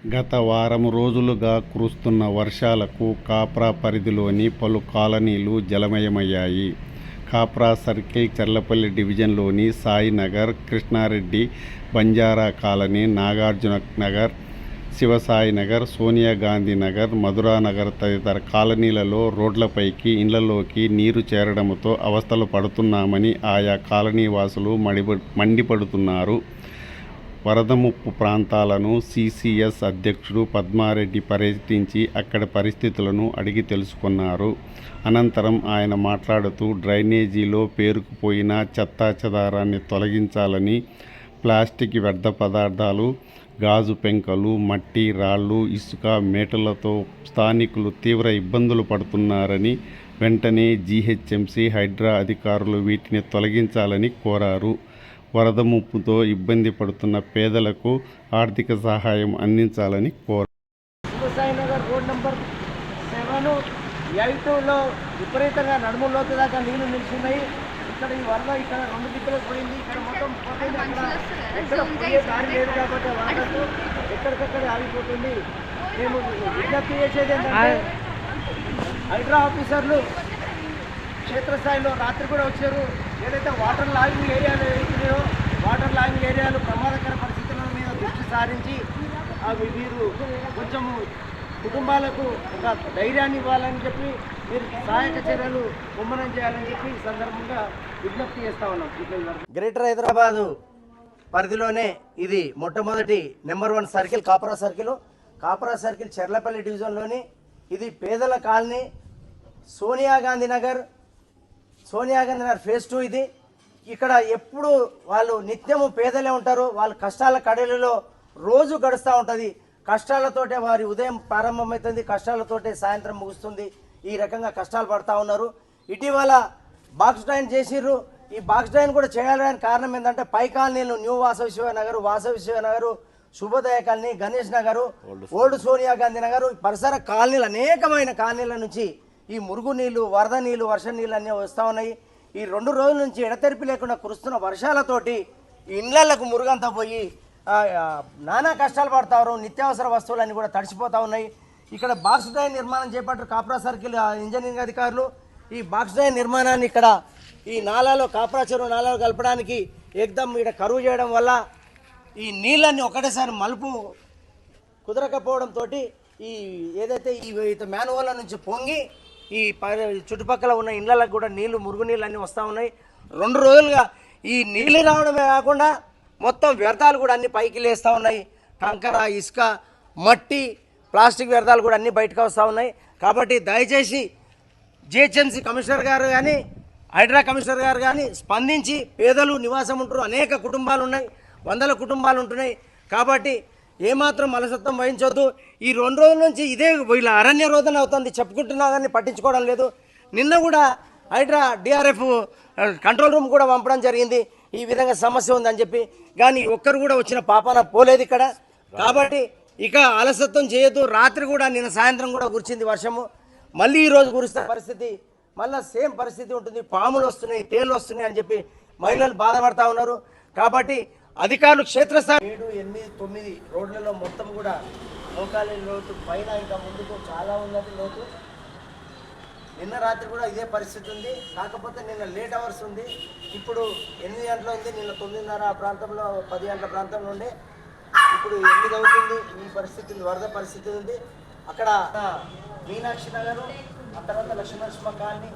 గత వారం రోజులుగా కురుస్తున్న వర్షాలకు కాప్రా పరిధిలోని పలు కాలనీలు జలమయమయ్యాయి. కాప్రా సర్కిల్, చర్లపల్లి డివిజన్లోని సాయినగర్, కృష్ణారెడ్డి, బంజారా కాలనీ, నాగార్జున నగర్, శివసాయినగర్, సోనియాగాంధీ నగర్, మధురానగర్ తదితర కాలనీలలో రోడ్లపైకి, ఇళ్లలోకి నీరు చేరడంతో అవస్థలు పడుతున్నామని ఆయా కాలనీ వాసులు మండిపడుతున్నారు. వరద ముప్పు ప్రాంతాలను సిసిఎస్ అధ్యక్షుడు పద్మారెడ్డి పర్యటించి అక్కడి పరిస్థితులను అడిగి తెలుసుకున్నారు. అనంతరం ఆయన మాట్లాడుతూ డ్రైనేజీలో పేరుకుపోయిన చెత్తాచెదారాన్ని తొలగించాలని, ప్లాస్టిక్ వ్యర్థ పదార్థాలు, గాజు పెంకలు, మట్టి, రాళ్లు, ఇసుక, మేటలతో స్థానికులు తీవ్ర ఇబ్బందులు పడుతున్నారని, వెంటనే జీహెచ్ఎంసీ, హైడ్రా అధికారులు వీటిని తొలగించాలని కోరారు. వరద ముప్పుతో ఇబ్బంది పడుతున్న పేదలకు ఆర్థిక సహాయం అందించాలని కోరారు. శివసాయినగర్ రోడ్ నెంబర్ 7, 8లో విపరీతంగా నడుముల లోతు దాకా నీళ్లు నిలిచినాయి. ఇక్కడ ఈ వరద ఇక్కడ 2 దిక్కులకు పోయింది. ఇక్కడ మొత్తం పోతుంది. ఎక్కడ పోయే దారి లేదు కాబట్టి వరదకు ఎక్కడికక్కడ ఆగిపోతుంది. మేము విజ్ఞప్తి చేసేది ఏంటంటే హైడ్రా ఆఫీసర్లు క్షేత్రస్థాయిలో రాత్రి కూడా వచ్చారు. ఏదైతే వాటర్ లాగింగ్ ఏరియాలు ఏవైతున్నాయో వాటర్ లాగింగ్ ఏరియాలు ప్రమాదకర పరిస్థితుల మీద దృష్టి సారించి అవి మీరు కొంచెము కుటుంబాలకు ఒక ధైర్యాన్ని ఇవ్వాలని చెప్పి మీరు సహాయక చర్యలు ముమ్మరం చేయాలని చెప్పి ఈ సందర్భంగా విజ్ఞప్తి చేస్తా ఉన్నాం. గ్రేటర్ హైదరాబాదు పరిధిలోనే ఇది మొట్టమొదటి number 1 circle Kapra circle Charlapalli డివిజన్లోని ఇది పేదల కాలనీ. సోనియాగాంధీ నగర్ ఫేజ్ 2 ఇది. ఇక్కడ ఎప్పుడు వాళ్ళు నిత్యము పేదలే ఉంటారు. వాళ్ళ కష్టాల కడలిలో రోజు గడుస్తూ ఉంటుంది. కష్టాలతోటే వారి ఉదయం ప్రారంభమవుతుంది, కష్టాలతోటే సాయంత్రం ముగుస్తుంది. ఈ రకంగా కష్టాలు పడతా ఉన్నారు. ఇటీవల బాక్స్ డ్రైన్ చేసిర్రు. ఈ బాక్స్ డ్రైన్ కూడా చేయాలని కారణం ఏంటంటే పై కాలనీలు new Vasavi Nagar, Shubhodaya colony, Ganesh Nagar, old Sonia Gandhi Nagar, పరిసర కాలనీలు అనేకమైన కాలనీల నుంచి ఈ మురుగు నీళ్లు, వరద నీళ్లు, వర్ష నీళ్ళు అన్నీ వస్తూ ఉన్నాయి. ఈ 2 రోజుల నుంచి ఎడతెరిపి లేకుండా కురుస్తున్న వర్షాలతోటి ఇండ్లకు మురుగంతా పోయి నానా కష్టాలు పడతారు. నిత్యావసర వస్తువులన్నీ కూడా తడిసిపోతూ ఉన్నాయి. ఇక్కడ బాక్స్ డ్రైన్ నిర్మాణం చేపట్టారు కాప్రా సర్కిల్ ఇంజనీరింగ్ అధికారులు. ఈ బాక్స్ డ్రైన్ నిర్మాణాన్ని ఇక్కడ ఈ నాలాలో, కాప్రా చెరువు నాలాలో కలపడానికి ఏకదం ఇక్కడ కరువు చేయడం వల్ల ఈ నీళ్ళన్నీ ఒకటేసారి మలుపు కుదరకపోవడంతో ఈ ఏదైతే ఈ మ్యాన్హోల్ల నుంచి పొంగి ఈ చుట్టుపక్కల ఉన్న ఇళ్లకు కూడా మురుగు నీళ్ళు అన్నీ వస్తూ ఉన్నాయి. 2 రోజులుగా ఈ నీళ్ళు రావడమే కాకుండా మొత్తం వ్యర్థాలు కూడా అన్ని పైకి లేస్తూ ఉన్నాయి. కంకర, ఇసుక, మట్టి, ప్లాస్టిక్ వ్యర్థాలు కూడా అన్నీ బయటకు వస్తూ ఉన్నాయి. కాబట్టి దయచేసి జిహెచ్ఎంసీ కమిషనర్ గారు కానీ, హైడ్రా కమిషనర్ గారు కానీ స్పందించి, పేదలు నివాసం ఉంటారు, అనేక కుటుంబాలు ఉన్నాయి, 100 కుటుంబాలు ఉంటున్నాయి. కాబట్టి ఏమాత్రం అలసత్వం వహించొద్దు. ఈ 2 రోజుల నుంచి ఇదే వీళ్ళ అరణ్య రోదన అవుతుంది, చెప్పుకుంటున్నా కానీ పట్టించుకోవడం లేదు. నిన్న కూడా హైడ్రా డిఆర్ఎఫ్ కంట్రోల్ రూమ్ కూడా పంపడం జరిగింది. ఈ విధంగా సమస్య ఉందని చెప్పి, కానీ ఒక్కరు కూడా వచ్చిన పాపాన పోలేదు ఇక్కడ. కాబట్టి ఇక అలసత్వం చేయొద్దు. రాత్రి కూడా నిన్న సాయంత్రం కూడా కురిచింది వర్షము. మళ్ళీ ఈరోజు కురిస్తే పరిస్థితి మళ్ళీ సేమ్ పరిస్థితి ఉంటుంది. పాములు వస్తున్నాయి, తేళ్ళు వస్తున్నాయి అని చెప్పి మహిళలు బాధపడతా ఉన్నారు. కాబట్టి అధికారులు క్షేత్రస్థాయి 7, 8, 9 రోడ్లలో మొత్తం కూడా మోకాలి లోతు, పైన ఇంకా ముందుకు చాలా ఉన్నది లోతు. నిన్న రాత్రి కూడా ఇదే పరిస్థితి ఉంది. కాకపోతే నిన్న లేట్ అవర్స్ ఉంది. ఇప్పుడు 8 గంటల ఉంది. నిన్న 9:30 ఆ ప్రాంతంలో, 10 గంటల ప్రాంతంలో ఉండే ఇప్పుడు 8 అవుతుంది. ఈ పరిస్థితి ఉంది, వరద పరిస్థితి ఉంది. అక్కడ మీనాక్షి నగరు, ఆ తర్వాత లక్ష్మీనరసింహ కాలనీ,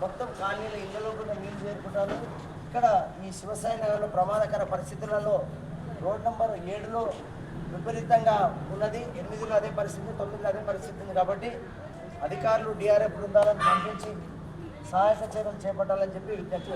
మొత్తం కాలనీలో ఇళ్లలో కూడా నీళ్ళు చేరుకుంటారు. ఇక్కడ ఈ శివసాయి నగర్లో ప్రమాదకర పరిస్థితులలో రోడ్ నెంబర్ 7లో విపరీతంగా ఉన్నది. 8లో అదే పరిస్థితి, 9లో అదే పరిస్థితి ఉంది. కాబట్టి అధికారులు డిఆర్ఎఫ్ బృందాలను పంపించి సహాయక చర్యలు చేపట్టాలని చెప్పి విజ్ఞప్తి చేస్తారు.